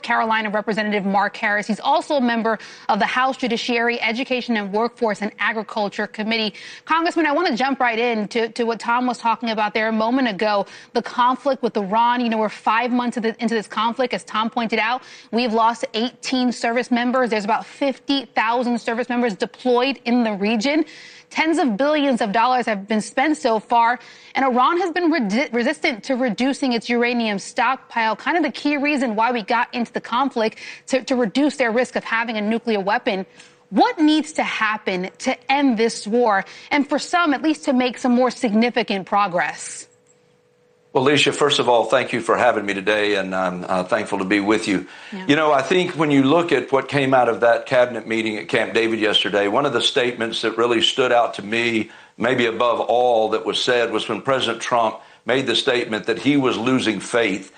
Carolina Representative Mark Harris. He's also a member of the House Judiciary, Education and Workforce and Agriculture Committee. Congressman, I want to jump right in to what Tom was talking about there a moment ago, the conflict with Iran. You know, we're 5 months into this conflict. As Tom pointed out, we've lost 18 service members. There's about 50,000 service members deployed in the region. Tens of billions of dollars have been spent so far, and Iran has been resistant to reducing its uranium stockpile, kind of the key reason why we got into the conflict, to reduce their risk of having a nuclear weapon. What needs to happen to end this war, and for some, at least to make some more significant progress? Well, Alicia, first of all, thank you for having me today, and I'm thankful to be with you. Yeah. You know, I think when you look at what came out of that cabinet meeting at Camp David yesterday, one of the statements that really stood out to me, maybe above all that was said, was when President Trump made the statement that he was losing faith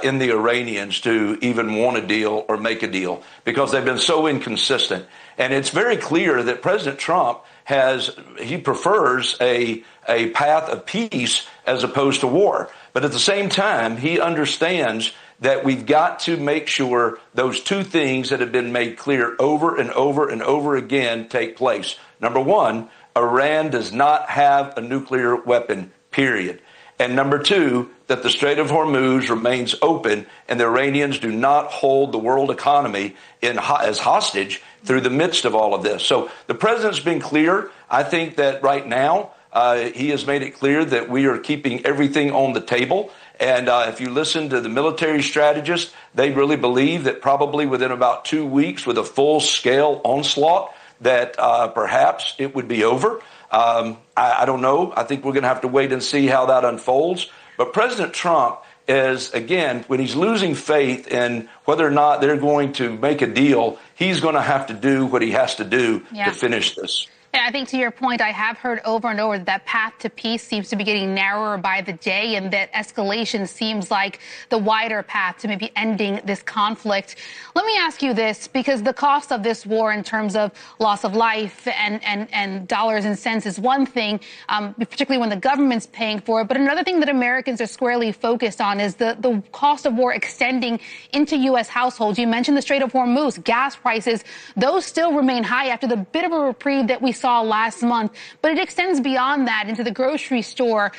in the Iranians to even want a deal or make a deal because they've been so inconsistent. And it's very clear that President Trump he prefers a path of peace as opposed to war. But at the same time, he understands that we've got to make sure those two things that have been made clear over and over and over again take place. Number one, Iran does not have a nuclear weapon, period. And number two, that the Strait of Hormuz remains open and the Iranians do not hold the world economy as hostage through the midst of all of this. So the president's been clear. I think that right now he has made it clear that we are keeping everything on the table. And if you listen to the military strategists, they really believe that probably within about 2 weeks with a full-scale onslaught that perhaps it would be over. I don't know. I think we're going to have to wait and see how that unfolds. But President Trump is, again, when he's losing faith in whether or not they're going to make a deal, he's going to have to do what he has to do to finish this. Yeah, I think to your point, I have heard over and over that path to peace seems to be getting narrower by the day, and that escalation seems like the wider path to maybe ending this conflict. Let me ask you this, because the cost of this war in terms of loss of life and dollars and cents is one thing, particularly when the government's paying for it. But another thing that Americans are squarely focused on is the cost of war extending into U.S. households. You mentioned the Strait of Hormuz, gas prices. Those still remain high after the bit of a reprieve that we saw last month, but it extends beyond that into the grocery store.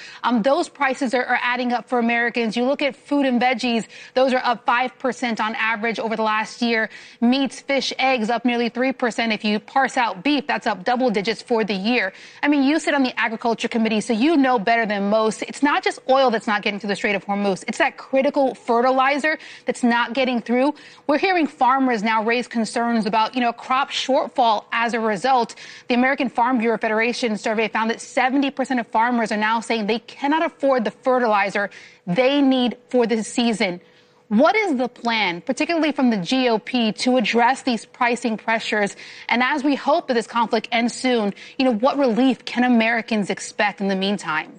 Those prices are adding up for Americans. You look at fruit and veggies, those are up 5% on average over the last year. Meats, fish, eggs up nearly 3%. If you parse out beef, that's up double digits for the year. I mean, you sit on the Agriculture Committee, so you know better than most. It's not just oil that's not getting through the Strait of Hormuz. It's that critical fertilizer that's not getting through. We're hearing farmers now raise concerns about, crop shortfall as a result. The American Farm Bureau Federation survey found that 70% of farmers are now saying they cannot afford the fertilizer they need for this season. What is the plan, particularly from the GOP, to address these pricing pressures? And as we hope that this conflict ends soon, what relief can Americans expect in the meantime?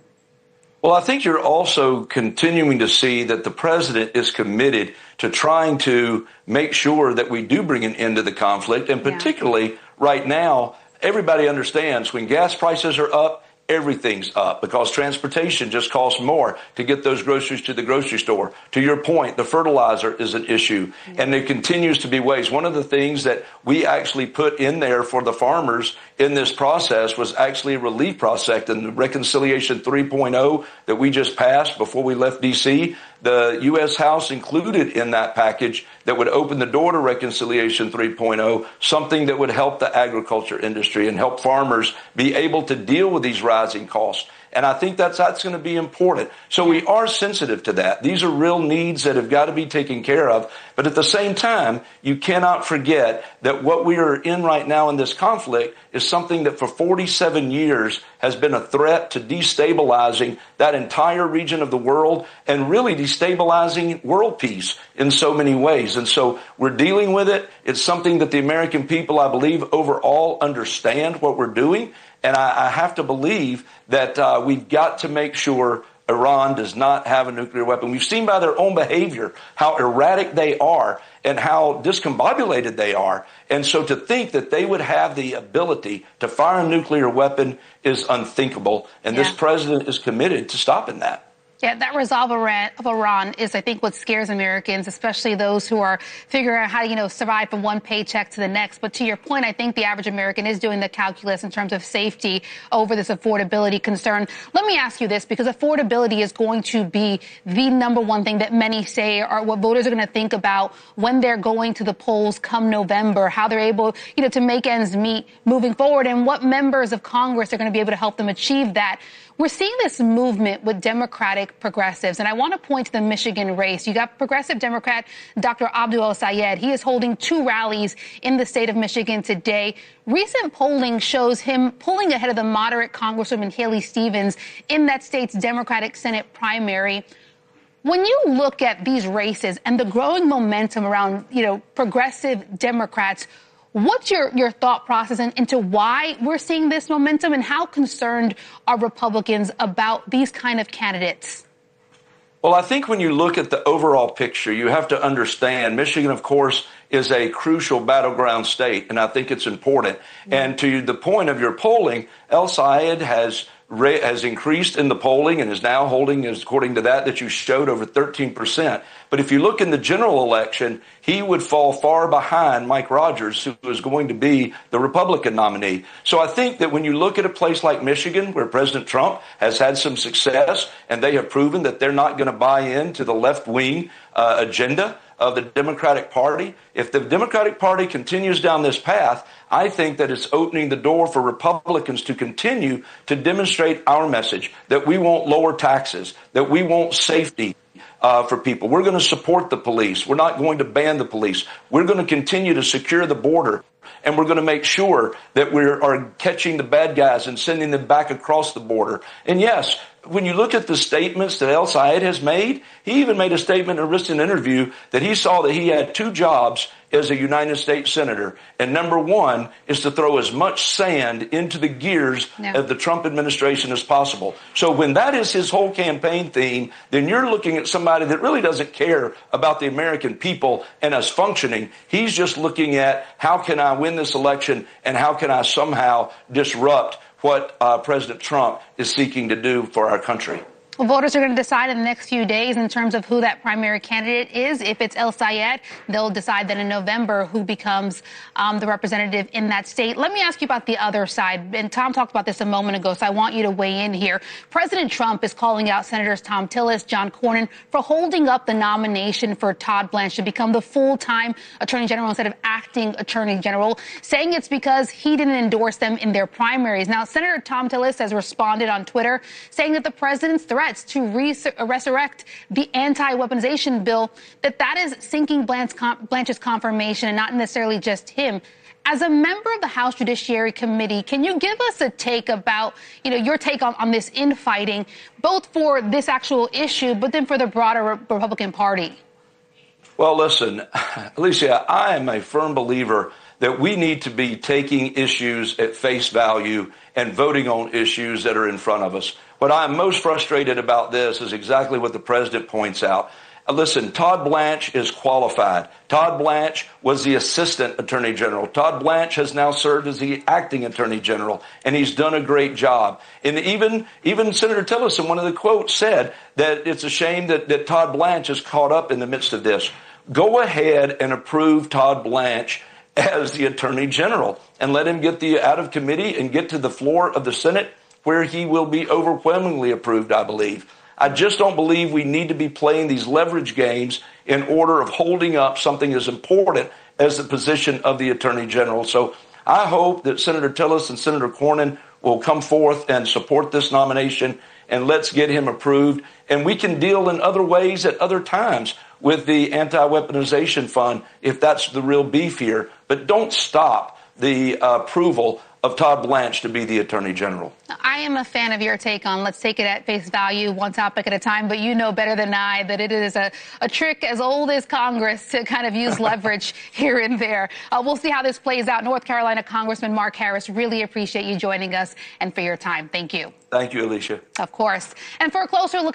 Well, I think you're also continuing to see that the president is committed to trying to make sure that we do bring an end to the conflict. And particularly right now, everybody understands when gas prices are up, everything's up because transportation just costs more to get those groceries to the grocery store. To your point, the fertilizer is an issue, and there continues to be ways. One of the things that we actually put in there for the farmers in this process was actually a relief process, and the Reconciliation 3.0 that we just passed before we left D.C., the U.S. House included in that package that would open the door to Reconciliation 3.0, something that would help the agriculture industry and help farmers be able to deal with these rising costs. And I think that's going to be important. So we are sensitive to that. These are real needs that have got to be taken care of. But at the same time, you cannot forget that what we are in right now in this conflict is something that for 47 years has been a threat to destabilizing that entire region of the world and really destabilizing world peace in so many ways. And so we're dealing with it. It's something that the American people, I believe, overall understand what we're doing. And I have to believe that we've got to make sure Iran does not have a nuclear weapon. We've seen by their own behavior how erratic they are and how discombobulated they are. And so to think that they would have the ability to fire a nuclear weapon is unthinkable. And this president is committed to stopping that. Yeah, that resolve of Iran is, I think, what scares Americans, especially those who are figuring out how to, survive from one paycheck to the next. But to your point, I think the average American is doing the calculus in terms of safety over this affordability concern. Let me ask you this, because affordability is going to be the number one thing that many say are what voters are going to think about when they're going to the polls come November, how they're able, to make ends meet moving forward, and what members of Congress are going to be able to help them achieve that. We're seeing this movement with Democratic progressives, and I want to point to the Michigan race. You got progressive Democrat Dr. Abdul El-Sayed. He is holding 2 rallies in the state of Michigan today. Recent polling shows him pulling ahead of the moderate Congresswoman Haley Stevens in that state's Democratic Senate primary. When you look at these races and the growing momentum around, progressive Democrats, what's your thought process into why we're seeing this momentum, and how concerned are Republicans about these kind of candidates? Well, I think when you look at the overall picture, you have to understand Michigan, of course, is a crucial battleground state, and I think it's important. Mm-hmm. And to the point of your polling, El-Sayed has increased in the polling and is now holding, according to that you showed, over 13%. But if you look in the general election, he would fall far behind Mike Rogers, who is going to be the Republican nominee. So I think that when you look at a place like Michigan, where President Trump has had some success, and they have proven that they're not going to buy into the left-wing agenda of the Democratic Party, if the Democratic Party continues down this path, I think that it's opening the door for Republicans to continue to demonstrate our message that we want lower taxes, that we want safety for people. We're going to support the police. We're not going to ban the police. We're going to continue to secure the border. And we're going to make sure that we are catching the bad guys and sending them back across the border. And yes, when you look at the statements that El-Sayed has made, he even made a statement in a recent interview that he saw that he had 2 jobs as a United States Senator. And number 1 is to throw as much sand into the gears of the Trump administration as possible. So when that is his whole campaign theme, then you're looking at somebody that really doesn't care about the American people and us functioning. He's just looking at, how can I win this election, and how can I somehow disrupt what President Trump is seeking to do for our country. Well, voters are going to decide in the next few days in terms of who that primary candidate is. If it's El-Sayed, they'll decide then in November who becomes the representative in that state. Let me ask you about the other side. And Tom talked about this a moment ago, so I want you to weigh in here. President Trump is calling out Senators Thom Tillis, John Cornyn for holding up the nomination for Todd Blanche to become the full-time Attorney General instead of acting Attorney General, saying it's because he didn't endorse them in their primaries. Now, Senator Thom Tillis has responded on Twitter saying that the president's threats to resurrect the anti-weaponization bill, that is sinking Blanche's confirmation and not necessarily just him. As a member of the House Judiciary Committee, can you give us a take about, your take on this infighting, both for this actual issue, but then for the broader Republican Party? Well, listen, Alicia, I am a firm believer that we need to be taking issues at face value and voting on issues that are in front of us. What I'm most frustrated about this is exactly what the president points out. Listen, Todd Blanche is qualified. Todd Blanche was the assistant attorney general. Todd Blanche has now served as the acting attorney general, and he's done a great job. And even Senator Tillis, in one of the quotes, said that it's a shame that Todd Blanche is caught up in the midst of this. Go ahead and approve Todd Blanche as the attorney general and let him get out of committee and get to the floor of the Senate, where he will be overwhelmingly approved, I believe. I just don't believe we need to be playing these leverage games in order of holding up something as important as the position of the Attorney General. So I hope that Senator Tillis and Senator Cornyn will come forth and support this nomination, and let's get him approved. And we can deal in other ways at other times with the anti-weaponization fund if that's the real beef here. But don't stop the approval of Todd Blanche to be the Attorney General. I am a fan of your take on let's take it at face value, one topic at a time, but you know better than I that it is a trick as old as Congress to kind of use leverage here and there. We'll see how this plays out. North Carolina Congressman Mark Harris, really appreciate you joining us and for your time. Thank you. Thank you, Alicia. Of course. And for a closer look